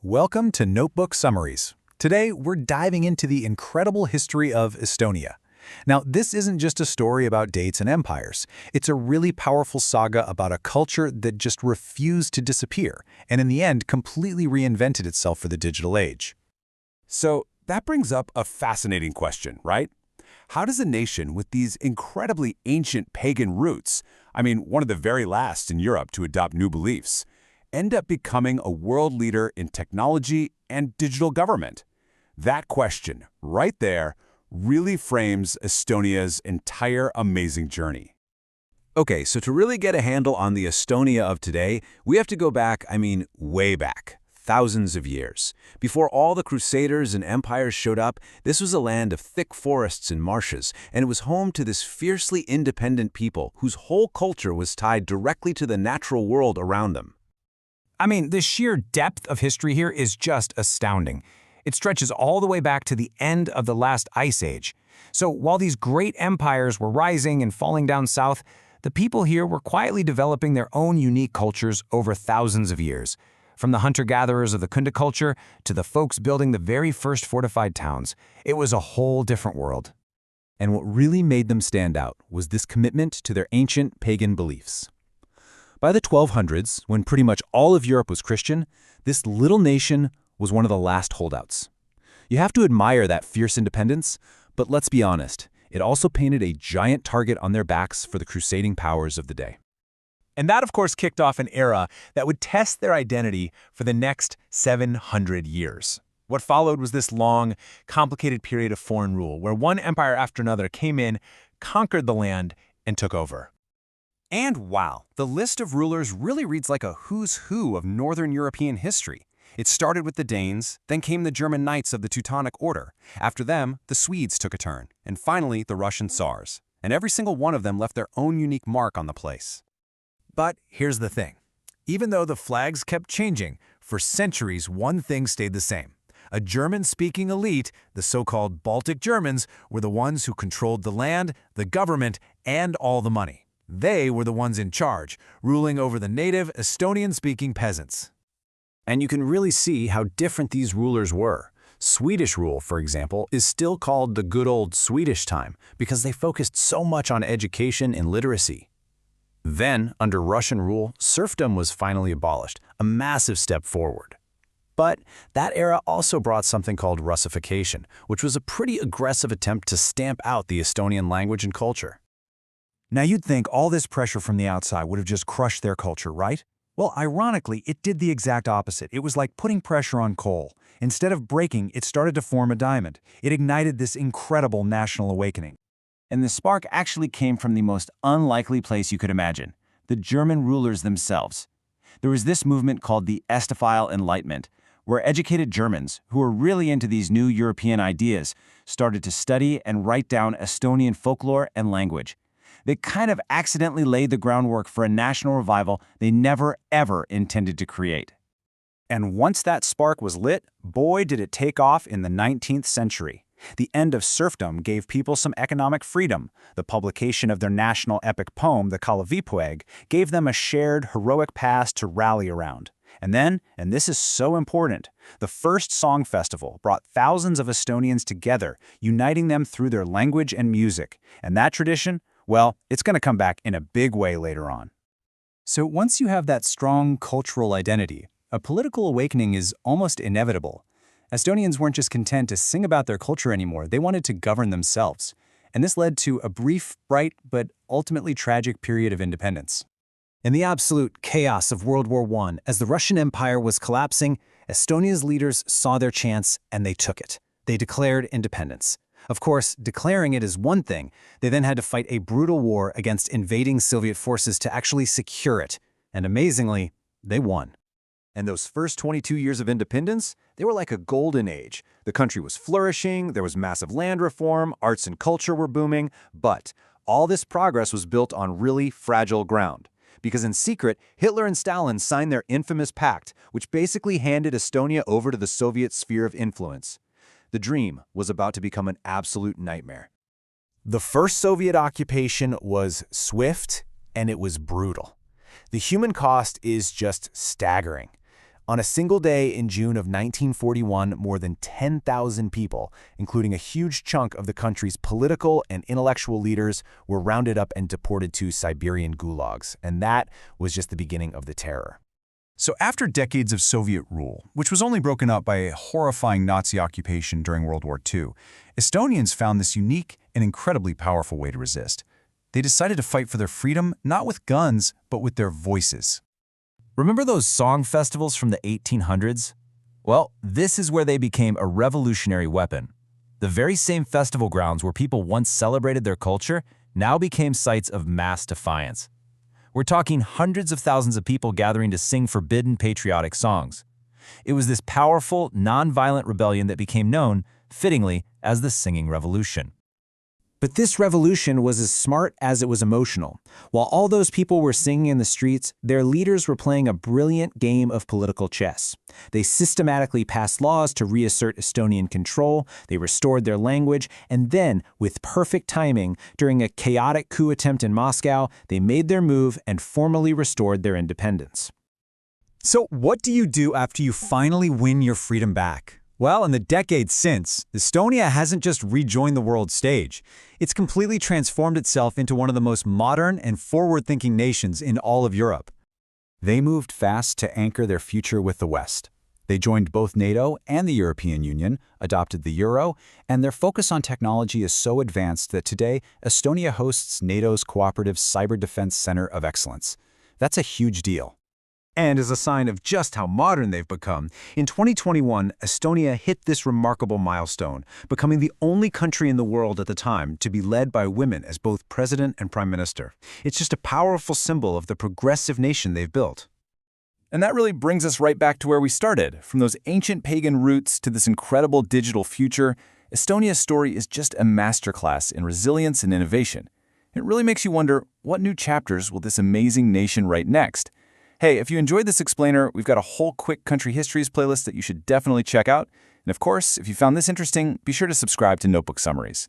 Welcome to Notebook Summaries. Today, we're diving into the incredible history of Estonia. Now, this isn't just a story about dates and empires. It's a really powerful saga about a culture that just refused to disappear, and in the end, completely reinvented itself for the digital age. So that brings up a fascinating question, right? How does a nation with these incredibly ancient pagan roots, one of the very last in Europe to adopt new beliefs, end up becoming a world leader in technology and digital government? That question, right there, really frames Estonia's entire amazing journey. Okay, so to really get a handle on the Estonia of today, we have to go back, way back, thousands of years. Before all the crusaders and empires showed up, this was a land of thick forests and marshes, and it was home to this fiercely independent people whose whole culture was tied directly to the natural world around them. The sheer depth of history here is just astounding. It stretches all the way back to the end of the last ice age. So while these great empires were rising and falling down south, the people here were quietly developing their own unique cultures over thousands of years. From the hunter-gatherers of the Kunda culture to the folks building the very first fortified towns, it was a whole different world. And what really made them stand out was this commitment to their ancient pagan beliefs. By the 1200s, when pretty much all of Europe was Christian, this little nation was one of the last holdouts. You have to admire that fierce independence, but let's be honest, it also painted a giant target on their backs for the crusading powers of the day. And that, of course, kicked off an era that would test their identity for the next 700 years. What followed was this long, complicated period of foreign rule, where one empire after another came in, conquered the land, and took over. And wow, the list of rulers really reads like a who's who of Northern European history. It started with the Danes, then came the German Knights of the Teutonic Order. After them, the Swedes took a turn, and finally the Russian Tsars. And every single one of them left their own unique mark on the place. But here's the thing. Even though the flags kept changing, for centuries one thing stayed the same. A German-speaking elite, the so-called Baltic Germans, were the ones who controlled the land, the government, and all the money. They were the ones in charge, ruling over the native Estonian-speaking peasants. And you can really see how different these rulers were. Swedish rule, for example, is still called the good old Swedish time because they focused so much on education and literacy. Then, under Russian rule, serfdom was finally abolished, a massive step forward. But that era also brought something called Russification, which was a pretty aggressive attempt to stamp out the Estonian language and culture. Now you'd think all this pressure from the outside would have just crushed their culture, right? Well, ironically, it did the exact opposite. It was like putting pressure on coal. Instead of breaking, it started to form a diamond. It ignited this incredible national awakening. And the spark actually came from the most unlikely place you could imagine, the German rulers themselves. There was this movement called the Estophile Enlightenment, where educated Germans, who were really into these new European ideas, started to study and write down Estonian folklore and language. They kind of accidentally laid the groundwork for a national revival they never, ever intended to create. And once that spark was lit, boy did it take off in the 19th century. The end of serfdom gave people some economic freedom. The publication of their national epic poem, the Kalevipoeg, gave them a shared, heroic past to rally around. And then, and this is so important, the first song festival brought thousands of Estonians together, uniting them through their language and music. And that tradition, well, it's going to come back in a big way later on. So once you have that strong cultural identity, a political awakening is almost inevitable. Estonians weren't just content to sing about their culture anymore, they wanted to govern themselves. And this led to a brief, bright, but ultimately tragic period of independence. In the absolute chaos of World War I, as the Russian Empire was collapsing, Estonia's leaders saw their chance and they took it. They declared independence. Of course, declaring it is one thing. They then had to fight a brutal war against invading Soviet forces to actually secure it. And amazingly, they won. And those first 22 years of independence, they were like a golden age. The country was flourishing, there was massive land reform, arts and culture were booming, but all this progress was built on really fragile ground. Because in secret, Hitler and Stalin signed their infamous pact, which basically handed Estonia over to the Soviet sphere of influence. The dream was about to become an absolute nightmare. The first Soviet occupation was swift and it was brutal. The human cost is just staggering. On a single day in June of 1941, more than 10,000 people, including a huge chunk of the country's political and intellectual leaders, were rounded up and deported to Siberian gulags, and that was just the beginning of the terror. So after decades of Soviet rule, which was only broken up by a horrifying Nazi occupation during World War II, Estonians found this unique and incredibly powerful way to resist. They decided to fight for their freedom not with guns, but with their voices. Remember those song festivals from the 1800s? Well, this is where they became a revolutionary weapon. The very same festival grounds where people once celebrated their culture now became sites of mass defiance. We're talking hundreds of thousands of people gathering to sing forbidden patriotic songs. It was this powerful, non-violent rebellion that became known, fittingly, as the Singing Revolution. But this revolution was as smart as it was emotional. While all those people were singing in the streets, their leaders were playing a brilliant game of political chess. They systematically passed laws to reassert Estonian control, they restored their language, and then, with perfect timing, during a chaotic coup attempt in Moscow, they made their move and formally restored their independence. So what do you do after you finally win your freedom back? Well, in the decades since, Estonia hasn't just rejoined the world stage. It's completely transformed itself into one of the most modern and forward-thinking nations in all of Europe. They moved fast to anchor their future with the West. They joined both NATO and the European Union, adopted the euro, and their focus on technology is so advanced that today, Estonia hosts NATO's Cooperative Cyber Defense Center of Excellence. That's a huge deal. And as a sign of just how modern they've become, in 2021, Estonia hit this remarkable milestone, becoming the only country in the world at the time to be led by women as both president and prime minister. It's just a powerful symbol of the progressive nation they've built. And that really brings us right back to where we started. From those ancient pagan roots to this incredible digital future, Estonia's story is just a masterclass in resilience and innovation. It really makes you wonder, what new chapters will this amazing nation write next? Hey, if you enjoyed this explainer, we've got a whole quick country histories playlist that you should definitely check out. And of course, if you found this interesting, be sure to subscribe to Notebook Summaries.